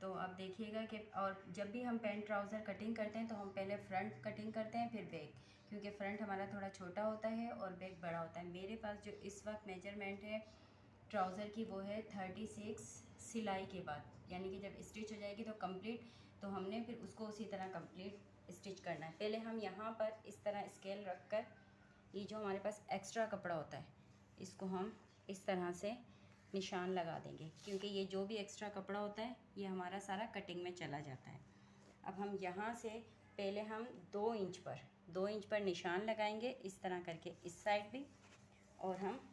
तो आप देखिएगा कि, और जब भी हम पैंट ट्राउज़र कटिंग करते हैं तो हम पहले फ्रंट कटिंग करते हैं फिर बैक, क्योंकि फ्रंट हमारा थोड़ा छोटा होता है और बैक बड़ा होता है। मेरे पास जो इस वक्त मेजरमेंट है ट्राउज़र की वो है 36 सिलाई के बाद, यानी कि जब स्टिच हो जाएगी तो कंप्लीट, तो हमने फिर उसको उसी तरह कंप्लीट स्टिच करना है। पहले हम यहाँ पर इस तरह स्केल रख कर ये जो हमारे पास एक्स्ट्रा कपड़ा होता है इसको हम इस तरह से निशान लगा देंगे, क्योंकि ये जो भी एक्स्ट्रा कपड़ा होता है ये हमारा सारा कटिंग में चला जाता है। अब हम यहाँ से पहले हम 2 इंच पर निशान लगाएंगे इस तरह करके, इस साइड भी और हम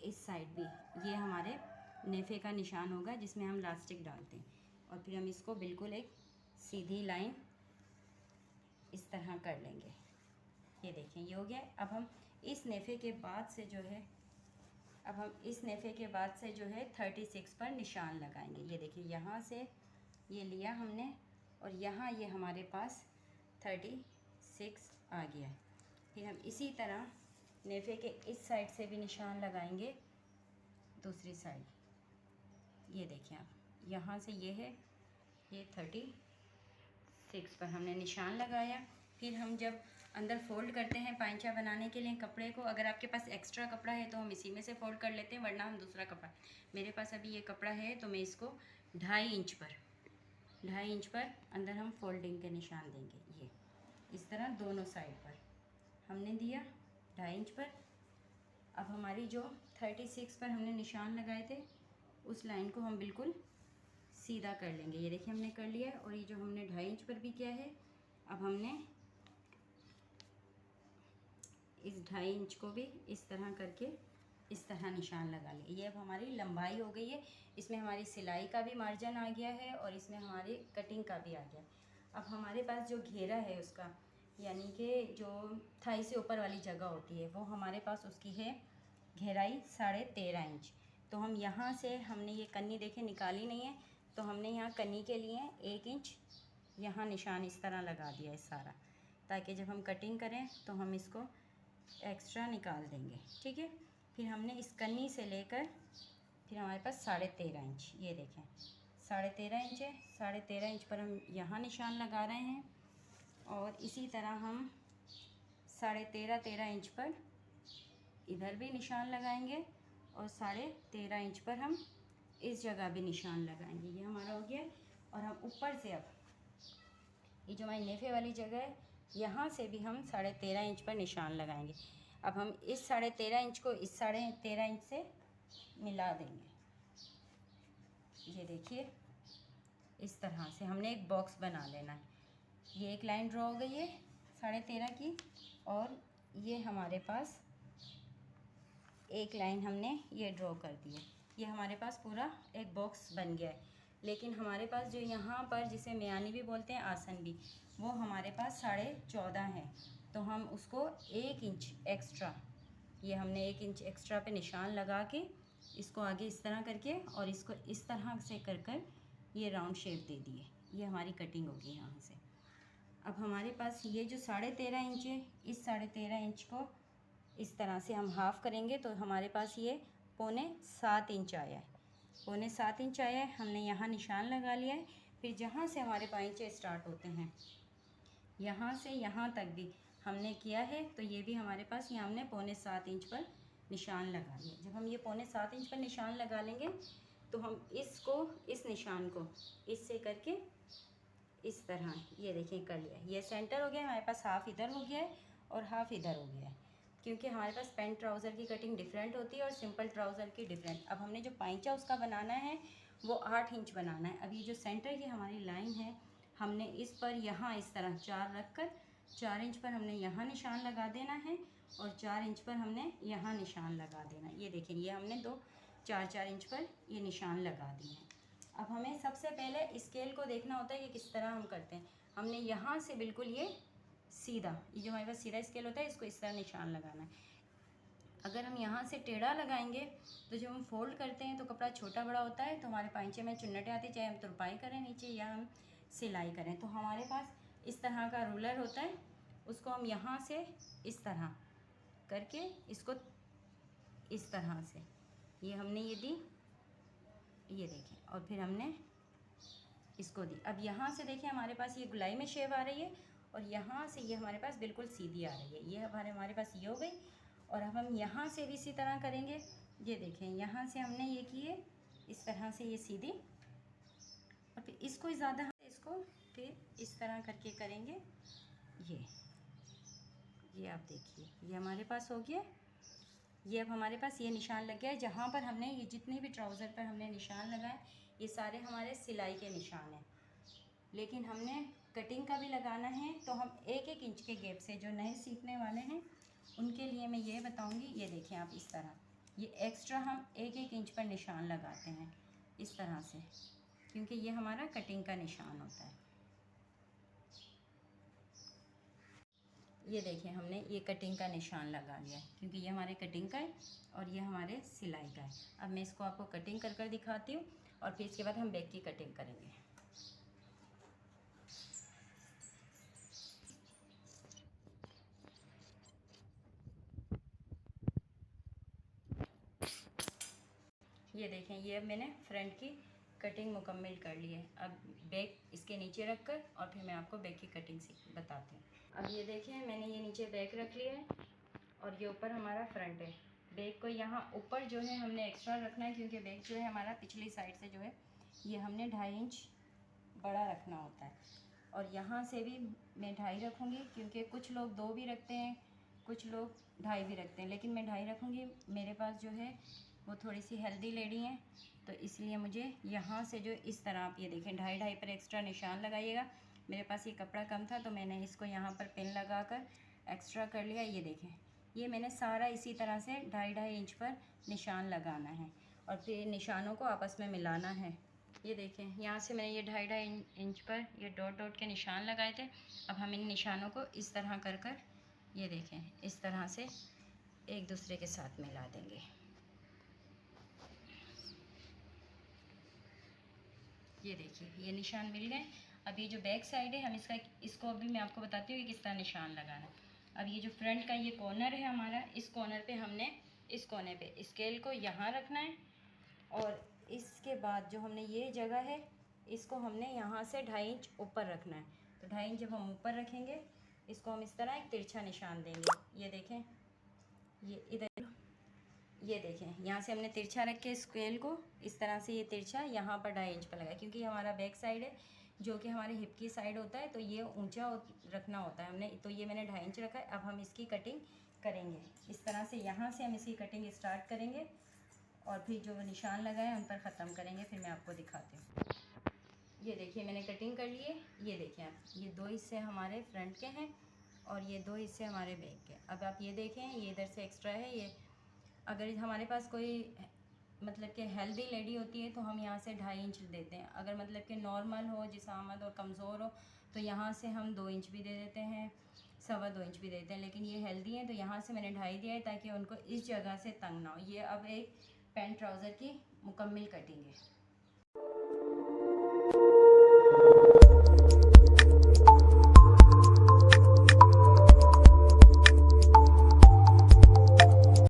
इस साइड भी। ये हमारे नेफे का निशान होगा जिसमें हम लास्टिक डालते हैं, और फिर हम इसको बिल्कुल एक सीधी लाइन इस तरह कर लेंगे। ये देखें ये हो गया। अब हम इस नेफे के बाद से जो है 36 पर निशान लगाएंगे। ये देखिए यहाँ से ये लिया हमने और यहाँ ये हमारे पास 36 आ गया है। फिर हम इसी तरह नेफे के इस साइड से भी निशान लगाएंगे, दूसरी साइड। ये देखिए आप यहाँ से ये है, ये 36 पर हमने निशान लगाया। फिर हम जब अंदर फ़ोल्ड करते हैं पाइंचा बनाने के लिए कपड़े को, अगर आपके पास एक्स्ट्रा कपड़ा है तो हम इसी में से फ़ोल्ड कर लेते हैं, वरना हम दूसरा कपड़ा, मेरे पास अभी ये कपड़ा है तो मैं इसको 2.5 इंच पर अंदर हम फोल्डिंग के निशान देंगे। ये इस तरह दोनों साइड पर हमने दिया 2.5 इंच पर। अब हमारी जो 36 पर हमने निशान लगाए थे उस लाइन को हम बिल्कुल सीधा कर लेंगे। ये देखिए हमने कर लिया है। और ये जो हमने 2.5 इंच पर भी किया है, अब हमने इस 2.5 इंच को भी इस तरह करके इस तरह निशान लगा लिया। ये अब हमारी लंबाई हो गई है। इसमें हमारी सिलाई का भी मार्जिन आ गया है और इसमें हमारी कटिंग का भी आ गया। अब हमारे पास जो घेरा है उसका, यानी कि जो थाई से ऊपर वाली जगह होती है, वो हमारे पास उसकी है गहराई 13.5 इंच। तो हम यहाँ से, हमने ये कन्नी देखे निकाली नहीं है, तो हमने यहाँ कन्नी के लिए 1 इंच यहाँ निशान इस तरह लगा दिया है सारा, ताकि जब हम कटिंग करें तो हम इसको एक्स्ट्रा निकाल देंगे। ठीक है। फिर हमने इस कन्नी से लेकर फिर हमारे पास 13.5 इंच, ये देखें 13.5 इंच है। 13.5 इंच पर हम यहाँ निशान लगा रहे हैं और इसी तरह हम 13.5 इंच पर इधर भी निशान लगाएंगे और 13.5 इंच पर हम इस जगह भी निशान लगाएंगे। ये हमारा हो गया। और हम ऊपर से अब ये जो हमारी नेफे वाली जगह है यहाँ से भी हम 13.5 इंच पर निशान लगाएंगे। अब हम इस 13.5 इंच को इस 13.5 इंच से मिला देंगे। ये देखिए इस तरह से हमने एक बॉक्स बना लेना है। ये एक लाइन ड्रॉ हो गई है 13.5 की, और ये हमारे पास एक लाइन हमने ये ड्रॉ कर दी है। ये हमारे पास पूरा एक बॉक्स बन गया है। लेकिन हमारे पास जो यहाँ पर, जिसे मियानी भी बोलते हैं, आसन भी, वो हमारे पास 14.5 है। तो हम उसको 1 इंच एक्स्ट्रा, ये हमने 1 इंच एक्स्ट्रा पे निशान लगा के इसको आगे इस तरह करके और इसको इस तरह से कर कर ये राउंड शेप दे दिए। ये हमारी कटिंग होगी यहाँ से। अब हमारे पास ये जो 13.5 इंच है, इस 13.5 इंच को इस तरह से हम हाफ़ करेंगे तो हमारे पास ये 6.25 इंच आया है। 6.25 इंच आया है। हमने यहाँ निशान लगा लिया है। फिर जहाँ से हमारे पाइंचे स्टार्ट होते हैं यहाँ से यहाँ तक भी हमने किया है, तो ये भी हमारे पास ये हमने 6.25 इंच पर निशान लगा लिया। जब हम ये 6.25 इंच पर निशान लगा लेंगे तो हम इसको, इस निशान को इससे करके इस तरह, ये देखें कर लिया। ये सेंटर हो गया हमारे पास, हाफ़ इधर हो गया है और हाफ़ इधर हो गया है, क्योंकि हमारे पास पैंट ट्राउज़र की कटिंग डिफरेंट होती है और सिंपल ट्राउज़र की डिफरेंट। अब हमने जो पाइंचा उसका बनाना है वो 8 इंच बनाना है। अब ये जो सेंटर की हमारी लाइन है, हमने इस पर यहाँ इस तरह 4 रख कर 4 इंच पर हमने यहाँ निशान लगा देना है और 4 इंच पर हमने यहाँ निशान लगा देना है। ये देखें ये हमने 4 इंच पर ये निशान लगा दिए हैं। अब हमें सबसे पहले स्केल को देखना होता है कि किस तरह हम करते हैं। हमने यहाँ से बिल्कुल ये सीधा, ये जो हमारे पास सीधा स्केल होता है, इसको इस तरह निशान लगाना है। अगर हम यहाँ से टेढ़ा लगाएंगे तो जब हम फोल्ड करते हैं तो कपड़ा छोटा बड़ा होता है, तो हमारे पाइंचे में चुन्नटें आती, चाहे हम तुरपाई करें नीचे या हम सिलाई करें। तो हमारे पास इस तरह का रूलर होता है, उसको हम यहाँ से इस तरह करके इसको इस तरह से, ये हमने ये दी, ये देखें, और फिर हमने इसको दी। अब यहाँ से देखिए हमारे पास ये गुलाई में शेप आ रही है और यहाँ से ये हमारे पास बिल्कुल सीधी आ रही है। ये हमारे पास ये हो गई। और अब हम यहाँ से भी इसी तरह करेंगे। ये देखें यहाँ से हमने ये किए इस तरह से ये सीधी, और फिर इसको ज़्यादा इसको फिर इस तरह करके करेंगे। ये आप देखिए ये हमारे पास हो गया। ये अब हमारे पास ये निशान लग गया है। जहाँ पर हमने ये जितने भी ट्राउज़र पर हमने निशान लगाए ये सारे हमारे सिलाई के निशान हैं, लेकिन हमने कटिंग का भी लगाना है तो हम 1-1 इंच के गैप से, जो नए सीखने वाले हैं उनके लिए मैं ये बताऊंगी। ये देखें आप इस तरह ये एक्स्ट्रा हम 1-1 इंच पर निशान लगाते हैं इस तरह से, क्योंकि ये हमारा कटिंग का निशान होता है। ये देखिए हमने ये कटिंग का निशान लगा लिया है, क्योंकि ये हमारे कटिंग का है और ये हमारे सिलाई का है। अब मैं इसको आपको कटिंग कर कर दिखाती हूँ और फिर इसके बाद हम बैक की कटिंग करेंगे। ये देखें ये अब मैंने फ्रंट की कटिंग मुकम्मल कर ली है। अब बैक इसके नीचे रख कर और फिर मैं आपको बैक की कटिंग बताती हूँ। अब ये देखें मैंने ये नीचे बैक रख लिया है और ये ऊपर हमारा फ्रंट है। बैक को यहाँ ऊपर जो है हमने एक्स्ट्रा रखना है, क्योंकि बैक जो है हमारा पिछली साइड से जो है ये हमने 2.5 इंच बड़ा रखना होता है। और यहाँ से भी मैं 2.5 रखूँगी, क्योंकि कुछ लोग 2 भी रखते हैं, कुछ लोग 2.5 भी रखते हैं, लेकिन मैं 2.5 रखूँगी। मेरे पास जो है वो थोड़ी सी हेल्दी लेडी हैं, तो इसलिए मुझे यहाँ से जो इस तरह आप ये देखें 2.5 पर एक्स्ट्रा निशान लगाइएगा। मेरे पास ये कपड़ा कम था तो मैंने इसको यहाँ पर पिन लगा कर एक्स्ट्रा कर लिया। ये देखें ये मैंने सारा इसी तरह से 2.5 इंच पर निशान लगाना है और फिर निशानों को आपस में मिलाना है। ये देखें यहाँ से मैंने ये 2.5 इंच पर ये डॉट डॉट के निशान लगाए थे। अब हम इन निशानों को इस तरह कर कर ये देखें इस तरह से एक दूसरे के साथ मिला देंगे। ये देखिए ये निशान मिल गए। अब ये जो बैक साइड है हम इसको अभी मैं आपको बताती हूँ कि किस तरह निशान लगाना है। अब ये जो फ्रंट का ये कॉर्नर है हमारा, इस कॉर्नर पे हमने इस कोने पे स्केल को यहाँ रखना है और इसके बाद जो हमने ये जगह है इसको हमने यहाँ से 2.5 इंच ऊपर रखना है। तो 2.5 इंच जब हम ऊपर रखेंगे इसको हम इस तरह एक तिरछा निशान देंगे। ये देखें ये इधर ये देखें यहाँ से हमने तिरछा रख के स्केल को इस तरह से ये तिरछा यहाँ पर 2.5 इंच पर लगाया, क्योंकि हमारा बैक साइड है जो कि हमारे हिप की साइड होता है, तो ये ऊंचा रखना होता है हमने। तो ये मैंने 2.5 इंच रखा है। अब हम इसकी कटिंग करेंगे इस तरह से। यहाँ से हम इसकी कटिंग स्टार्ट करेंगे और फिर जो निशान लगाए उन पर ख़त्म करेंगे, फिर मैं आपको दिखाती हूँ। ये देखिए मैंने कटिंग कर ली है। ये देखिए आप ये 2 हिस्से हमारे फ्रंट के हैं और ये 2 हिस्से हमारे बैक के। अब आप ये देखें ये इधर से एक्स्ट्रा है। ये अगर हमारे पास कोई मतलब कि हेल्दी लेडी होती है तो हम यहाँ से 2.5 इंच देते हैं। अगर मतलब कि नॉर्मल हो जिसामत और कमज़ोर हो तो यहाँ से हम 2 इंच भी दे देते हैं, 2.25 इंच भी देते हैं। लेकिन ये हेल्दी है तो यहाँ से मैंने 2.5 दिया है ताकि उनको इस जगह से तंग ना हो। ये अब एक पैंट ट्राउज़र की मुकम्मल कटिंग है।